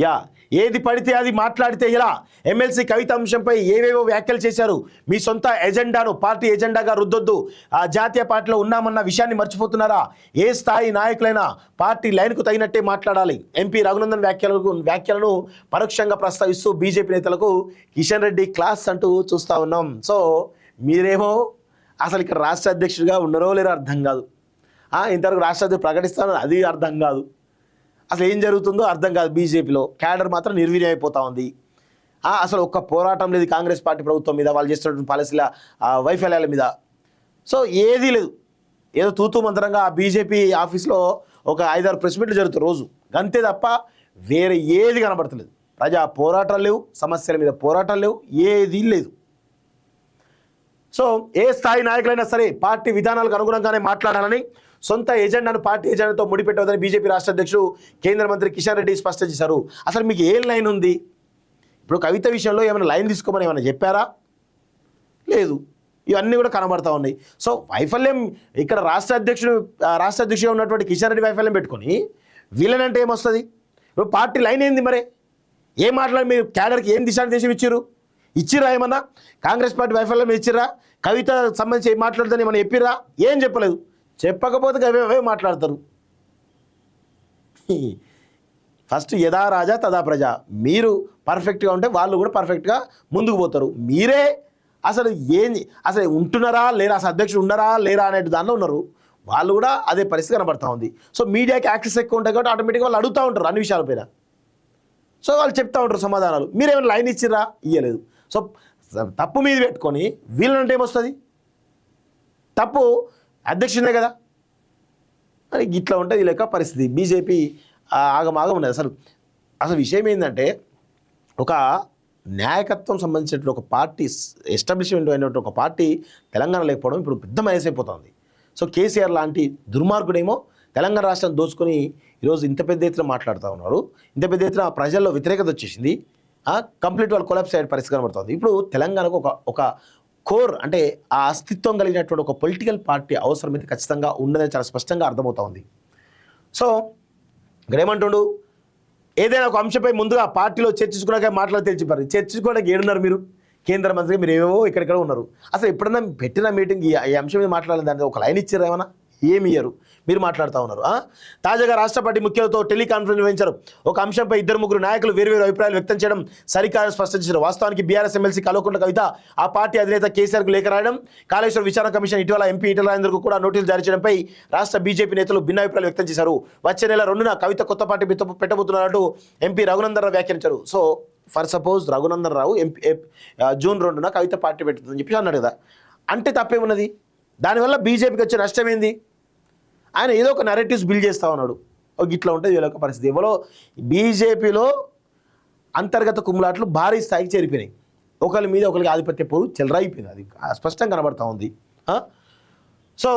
Yeah ఏది పడితే అది మాట్లాడితే ఇలా ఎమ్మెల్సీ కవిత అంశంపై ఏవేవో వ్యాఖ్యలు చేశారు. మీ సొంత ఎజెండాను పార్టీ ఎజెండాగా రుద్దొద్దు. ఆ జాతీయ పార్టీలో ఉన్నామన్న విషయాన్ని మర్చిపోతున్నారా? ఏ స్థాయి నాయకులైనా పార్టీ లైన్కు తగినట్టే మాట్లాడాలి. ఎంపీ రఘునందన్ వ్యాఖ్యలను పరోక్షంగా ప్రస్తావిస్తూ బీజేపీ నేతలకు కిషన్ రెడ్డి క్లాస్ అంటూ చూస్తూ ఉన్నాం. సో మీరేమో అసలు ఇక్కడ రాష్ట్ర అధ్యక్షుడిగా ఉన్నారో లేరో అర్థం కాదు. ఇంతవరకు రాష్ట్ర అధ్యక్షుడు ప్రకటిస్తారో అది అర్థం కాదు. అసలు ఏం జరుగుతుందో అర్థం కాదు. బీజేపీలో క్యాడర్ మాత్రం నిర్వీర్యం అయిపోతూ ఉంది. అసలు ఒక్క పోరాటం లేదు కాంగ్రెస్ పార్టీ ప్రభుత్వం మీద, వాళ్ళు చేస్తున్నటువంటి పాలసీల వైఫల్యాల మీద. సో ఏదీ లేదు. ఏదో తూతూ మంత్రంగా ఆ బీజేపీ ఆఫీస్లో ఒక 5-6 ప్రెస్ మీట్లు జరుగుతాయి రోజు, అంతే తప్ప వేరే ఏది కనబడతలేదు. ప్రజా పోరాటాలు లేవు, సమస్యల మీద పోరాటాలు లేవు, ఏదీ లేదు. సో ఏ స్థాయి నాయకులైనా సరే పార్టీ విధానాలకు అనుగుణంగానే మాట్లాడాలని, సొంత ఎజెండాను పార్టీ ఎజెండాతో ముడిపెట్టవద్దని బీజేపీ రాష్ట్ర అధ్యక్షుడు కేంద్ర మంత్రి కిషన్ రెడ్డి స్పష్టం చేశారు. అసలు మీకు ఏం లైన్ ఉంది? ఇప్పుడు కవిత విషయంలో ఏమైనా లైన్ తీసుకోమని ఏమైనా చెప్పారా? లేదు. ఇవన్నీ కూడా కనబడతా ఉన్నాయి. సో వైఫల్యం ఇక్కడ రాష్ట్ర అధ్యక్షుడు ఉన్నటువంటి కిషన్ రెడ్డి వైఫల్యం పెట్టుకొని వీళ్ళనంటే ఏమొస్తుంది? ఇప్పుడు పార్టీ లైన్ ఏంది? మరి ఏం మాట్లాడి మీరు క్యాడర్కి ఏం దిశానిర్దేశం ఇచ్చిర్రా? ఏమన్నా కాంగ్రెస్ పార్టీ వైఫల్యం ఇచ్చిర్రా? కవిత సంబంధించి ఏం మాట్లాడుతుందని ఏమన్నా చెప్పిర్రా? ఏం చెప్పలేదు. చెప్పకపోతే అవే మాట్లాడతారు. ఫస్ట్ యథా రాజా తదా ప్రజ. మీరు పర్ఫెక్ట్గా ఉంటే వాళ్ళు కూడా పర్ఫెక్ట్గా ముందుకు పోతారు. మీరే అసలు ఉంటున్నారా లేరా, అసలు అధ్యక్షుడు ఉన్నారా లేరా అనే దానిలో ఉన్నారు. వాళ్ళు కూడా అదే పరిస్థితి కనబడతా ఉంది. సో మీడియాకి యాక్సెస్ ఎక్కువ ఉంటాయి కాబట్టి ఆటోమేటిక్గా వాళ్ళు అడుగుతూ ఉంటారు అన్ని విషయాలపైన. సో వాళ్ళు చెప్తూ ఉంటారు సమాధానాలు. మీరేమైనా లైన్ ఇచ్చిర్రా? ఇయ్యలేదు. సో తప్పు మీద పెట్టుకొని వీళ్ళంటే ఏమొస్తుంది? తప్పు అధ్యక్షుడే కదా అని ఇట్లా ఉంటుంది ఈ లెక్క పరిస్థితి. బీజేపీ ఆగమాగం ఉన్నది. అసలు విషయం ఏంటంటే, ఒక నాయకత్వం సంబంధించినటువంటి ఒక పార్టీ ఎస్టాబ్లిష్మెంట్ అయినటువంటి ఒక పార్టీ తెలంగాణ లేకపోవడం ఇప్పుడు పెద్ద మైనస్ అయిపోతుంది. సో కేసీఆర్ లాంటి దుర్మార్గుడేమో తెలంగాణ రాష్ట్రం దోచుకొని ఈరోజు ఇంత పెద్ద ఎత్తున మాట్లాడుతూ ఉన్నారు. ఇంత పెద్ద ఎత్తున ప్రజల్లో వ్యతిరేకత వచ్చేసింది. కంప్లీట్ వాళ్ళు కొలాప్స్ అయ్యే పరిస్థితి కనబడుతుంది. ఇప్పుడు తెలంగాణకు ఒక కోర్ అంటే ఆ అస్తిత్వం కలిగినటువంటి ఒక పొలిటికల్ పార్టీ అవసరం అయితే ఖచ్చితంగా ఉన్నదని చాలా స్పష్టంగా అర్థమవుతా ఉంది. సో ఇక్కడ ఏమంటుండు, ఏదైనా ఒక అంశంపై ముందుగా పార్టీలో చర్చించుకున్నాక మాట్లాడి తెలిసిపారు. చర్చించుకోవడానికి ఏడున్నారు మీరు? కేంద్ర మంత్రి మీరు ఏమేమో ఇక్కడెక్కడ ఉన్నారు. అసలు ఎప్పుడన్నా పెట్టిన మీటింగ్ ఈ అంశం మీద మాట్లాడాలి, దానికి ఒక లైన్ ఇచ్చారు ఏమన్నా? ఏమి ఇయ్యరు. మీరు మాట్లాడుతూ ఉన్నారు. తాజాగా రాష్ట్ర పార్టీ ముఖ్యులతో టెలికాన్ఫరెన్స్ నిర్వహించారు. ఒక అంశంపై 2-3 నాయకులు వేర్వేరు అభిప్రాయాలు వ్యక్తం చేయడం సరికాదని స్పష్టం చేశారు. వాస్తవానికి బీఆర్ఎస్ ఎమ్మెల్సీ కల్వకుంట్ల కవిత ఆ పార్టీ అధినేత కేసీఆర్కు లేఖ రాయడం, కాళేశ్వరం విచారణ కమిషన్ ఇటీవల ఎంపీ ఈటెల రాజేందర్కు కూడా నోటీసులు జారీ చేయడంపై రాష్ట్ర బీజేపీ నేతలు భిన్నాభిప్రాయాలు వ్యక్తం చేశారు. వచ్చే నెల 2న కవిత కొత్త పార్టీ పెట్టబోతున్నారంటూ ఎంపీ రఘునందన్ రావు వ్యాఖ్యానించారు. So for suppose Raghunandan Rao June 2న కవిత పార్టీ పెట్టుతుందని చెప్పి అన్నాడు కదా, అంటే తప్పేమున్నది? దానివల్ల బీజేపీకి వచ్చే నష్టం ఏంది? ఆయన ఏదో ఒక నరేటివ్స్ బిల్డ్ చేస్తూ ఉన్నాడు. ఇట్లా ఉంటుంది వీళ్ళ పరిస్థితి. ఎవరో బీజేపీలో అంతర్గత కుమ్ములాట్లు భారీ స్థాయికి చేరిపోయినాయి. ఒకరి మీద ఒకరికి ఆధిపత్య పోరు చెలరైపోయింది. అది స్పష్టంగా కనబడతా ఉంది. సో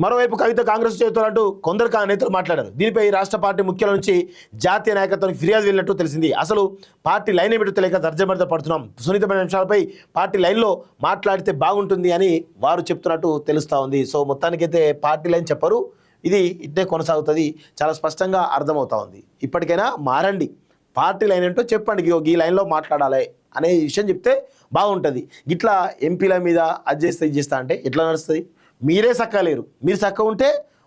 మరోవైపు కవిత కాంగ్రెస్ చేస్తున్నట్టు కొందరు నేతలు మాట్లాడారు. దీనిపై రాష్ట్ర పార్టీ ముఖ్యుల నుంచి జాతీయ నాయకత్వానికి ఫిర్యాదు వెళ్ళినట్టు తెలిసింది. అసలు పార్టీ లైన్ ఏమిటో తెలియక దర్జమర్ద పడుతున్నాం. సున్నితమైన అంశాలపై పార్టీ లైన్లో మాట్లాడితే బాగుంటుంది అని వారు చెప్తున్నట్టు తెలుస్తూ ఉంది. సో మొత్తానికైతే పార్టీ లైన్ చెప్పరు, ఇది ఇట్టే కొనసాగుతుంది. చాలా స్పష్టంగా అర్థమవుతా ఉంది. ఇప్పటికైనా మారండి, పార్టీ లైన్ ఏంటో చెప్పండి. ఈ లైన్లో మాట్లాడాలి అనే విషయం చెప్తే బాగుంటుంది. ఇట్లా ఎంపీల మీద అది చేస్తే ఇది చేస్తా అంటే ఎట్లా నడుస్తుంది? మీరే సక్కలేరు. మీరు చక్క ఉంటే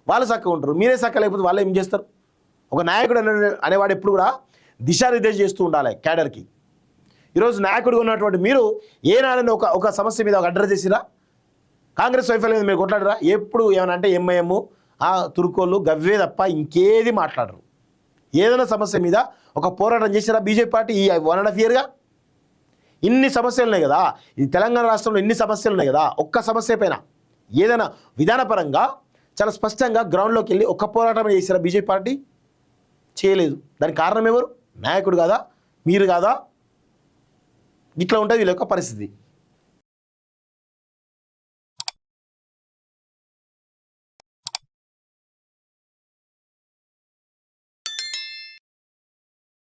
వాళ్ళు చక్క ఉంటారు. మీరే చక్క లేకపోతే వాళ్ళు ఏం చేస్తారు? ఒక నాయకుడు అనేవాడు ఎప్పుడు కూడా దిశానిర్దేశం చేస్తూ ఉండాలి క్యాడర్కి. ఈరోజు నాయకుడిగా ఉన్నటువంటి మీరు ఏనాడని ఒక సమస్య మీద ఒక అడ్రస్ చేసిరా? కాంగ్రెస్ వైఫల్యం మీరు కొట్లాడరా? ఎప్పుడు ఏమైనా అంటే ఎంఐఎం తుర్కోళ్ళు గవ్వే తప్ప ఇంకేది మాట్లాడరు. ఏదైనా సమస్య మీద ఒక పోరాటం చేసిరా బీజేపీ పార్టీ ఈ 1.5 yearగా? ఇన్ని సమస్యలు ఉన్నాయి కదా, ఈ తెలంగాణ రాష్ట్రంలో ఇన్ని సమస్యలు ఉన్నాయి కదా, ఒక్క సమస్య పైన ఏదైనా విధానపరంగా చాలా స్పష్టంగా గ్రౌండ్లోకి వెళ్ళి ఒక్క పోరాటం చేసిరా బీజేపీ పార్టీ? చేయలేదు. దానికి కారణం ఎవరు? నాయకుడు కాదా? మీరు కాదా? ఇట్లా ఉంటుంది వీళ్ళ యొక్క పరిస్థితి.